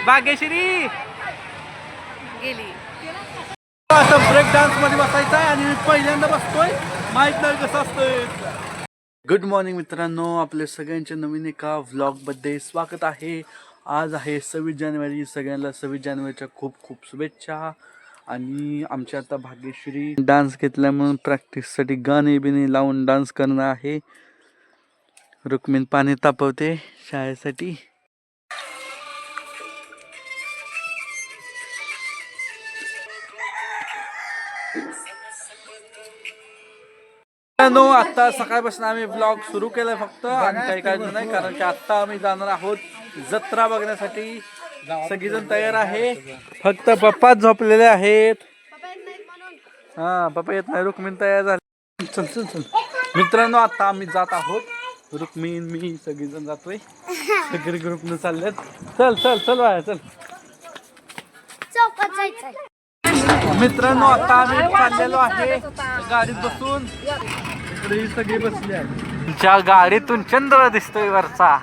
भाग्यश्री गेली. आता break dance मध्ये बसायचं आहे आणि पहिल्यांदा बसतोय, माहित नाही कसं असतंय. गुड मॉर्निंग मित्रांनो, आपले सगळ्यांचे नवीन एका व्लॉगमध्ये स्वागत आहे. आज आहे 26 जानेवारी. सगळ्यांना 26 जानेवारीच्या खूप खूप शुभेच्छा. आणि आमच्या आता भाग्यश्री डान्स घेतल्या म्हणून प्रॅक्टिससाठी गाणे बिणे लावून डान्स करणं आहे. रुक्मिणी पाणी तापवते शाळेसाठी. आता सकाळपासून आम्ही ब्लॉग सुरू केलाय फक्त, आणि काही काळजी नाही, कारण की आता आम्ही जाणार आहोत जत्रा बघण्यासाठी. सगळीजण तयार आहे, फक्त पप्पाच झोपलेले आहेत. हा, पप्पा येत नाही. रुक्मिणी तयार झाली. चल चल चल मित्रांनो, आता आम्ही जात आहोत. रुक्मिणी मी सगळीजण जातोय. सगळे ग्रुपने चाललेत. चल चल चल बाया चल. मित्रांनो, आता आम्ही चाललेलो आहे गाडीत बसून. इकडे सगळे बसले आहेत. ज्या गाडीतून चंद्र दिसतोय वरचा.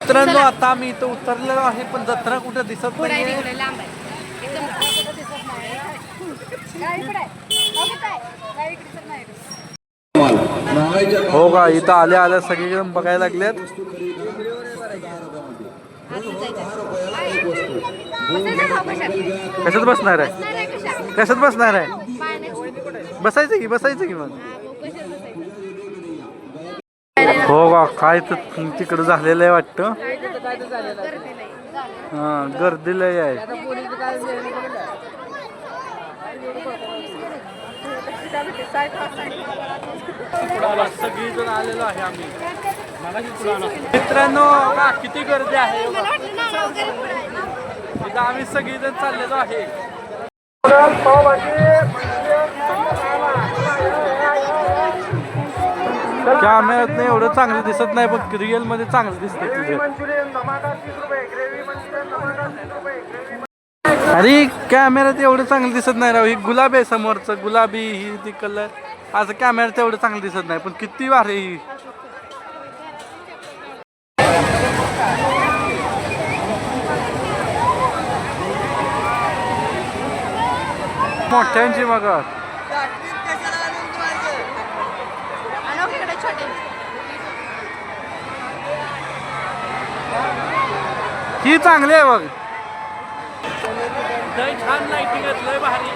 मित्रांनो, आता आम्ही इथं उतरलेलो आहे, पण जत्रा कुठे दिसत नाहीये. हो का, इथं आल्या आल्या सगळेजण बघायला लागलेत. कशात बसणार आहे? कशात बसणार आहे? बसायचं की मग. हो का, काय तर तिकडं झालेलं आहे वाटतं. हा, गर्दी लय आहे. सगळीजण आलेलो आहे आम्ही. मित्रांनो, किती गर्दी आहे. इथं आम्ही सगळीजण चाललेलो आहे. कॅमेऱ्यात नाही एवढं चांगलं दिसत नाही, पण रिअल मध्ये चांगलं दिसतंय. अरे कॅमेऱ्यात एवढं चांगलं दिसत नाही राव. ही गुलाबी आहे समोरचं, गुलाबी ही ती कलर. असं कॅमेऱ्यात एवढं चांगलं दिसत नाही, पण किती भारी ही. मोठ्यांची मग ही चांगली आहे बघ. छान लाइटिंग आहे, लय भारी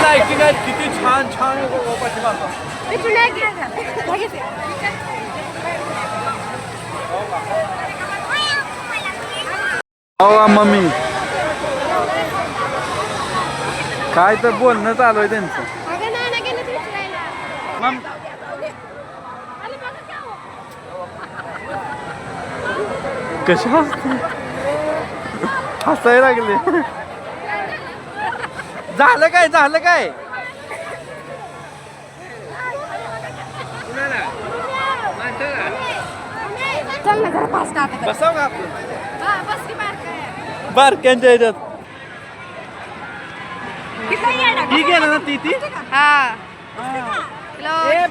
लाइटिंग आहे. किती छान छान हो मम्मी. काय तर बोलणं चालू आहे त्यांचं. कशा हसायला लागले. झालं काय बसाव का आपण बारक्यांच्या ह्याच्यात. ठीक आहे ना ती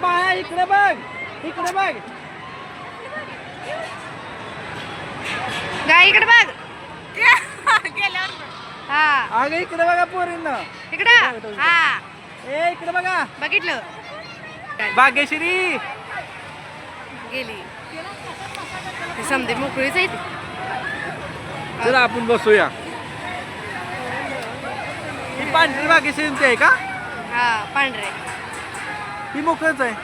बाळा, इकडे बघ. इकडे बघ. अगं इकडे बघा पोरींना. इकडं इकडे बघा. बघितलं. भाग्यश्री गेली. समजे मोकळीच आहे ती. तर आपण बसूया. ही पांढरी भाग्यश्रींची आहे का? हा, पांढरे. ही मोकळच आहे.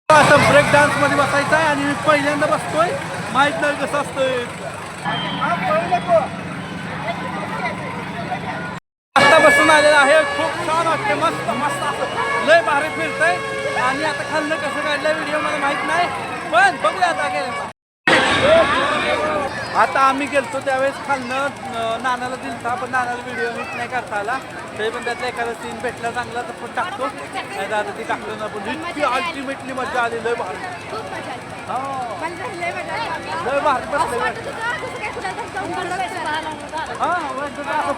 आता ब्रेक डान्स मध्ये बसायचं आहे आणि पहिल्यांदा बसतोय, माहित नाही कसं असतंय. आता बसून आलेला आहे. खूप छान वाटते. मस्त असं लय भारी फिरतंय. आणि आता खाल्लं कसं काढलं व्हिडिओ मला माहित नाही, पण बघूया आता गेलं. आता आम्ही गेलतो त्यावेळेस खाल्लं नानाला दिलता, पण नानाला व्हिडिओ नीट नाही करता आला. तरी पण त्यातला एखादा सीन भेटला चांगला तर पण टाकतो. नाही आता ती टाकलं ना, पण इतकी अल्टिमेटली मजा आली. लय भारी. लय भारी बसले. हा,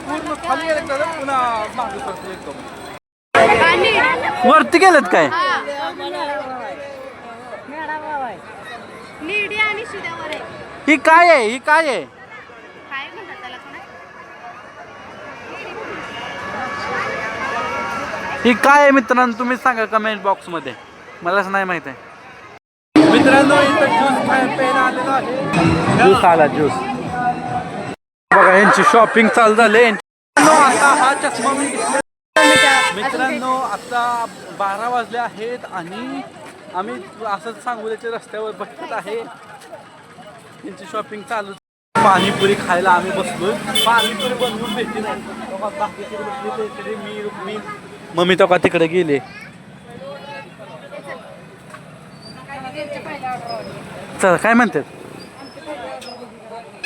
पूर्ण खाली गेलं तर पुन्हा मागं सरकलं एकदम. वरती गेलेत काय? निडी आणि ही काय आहे? ही काय आहे? काय म्हणतात त्याला कोण आहे? ही काय आहे मित्रांनो, तुम्ही सांगा कमेंट बॉक्स मध्ये, मलाच नाही माहित आहे. मित्रांनो इथं ज्यूस प्यायला आलेलो आहे. ज्यूस आला, ज्यूस बघा. यांची शॉपिंग चालू झाली. आता हा चष्मा मी घेतला. मित्रांनो आता 12 वाजले आहेत आणि आम्ही असंच सांगोल्याच्या रस्त्यावर बसत आहे. त्यांची शॉपिंग चालू. पाणीपुरी खायला आम्ही बसलोय. पाणीपुरी बनवून भेटली नाही. मी मम्मी तो का तिकडे गेले. चल काय म्हणतात?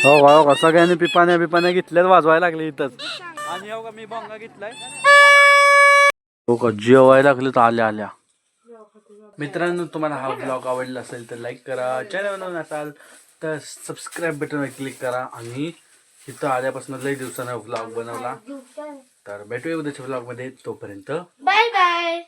हो का सगळ्यांनी पिपाण्या घेतल्यात, वाजवायला लागले इथंच. आणि हो का मी बोंगा घेतलाय. हो का जेवायला लागले तर आल्या. मित्रांनो तुम्हाला हा ब्लॉग आवडला असेल तर लाईक करा. चॅनल नवीन असाल तर सबस्क्राईब बटनवर क्लिक करा. आणि इथं आल्यापासून लई दिवसानं ब्लॉग बनवला. तर भेटूया उद्याच्या ब्लॉग मध्ये. तोपर्यंत बाय बाय.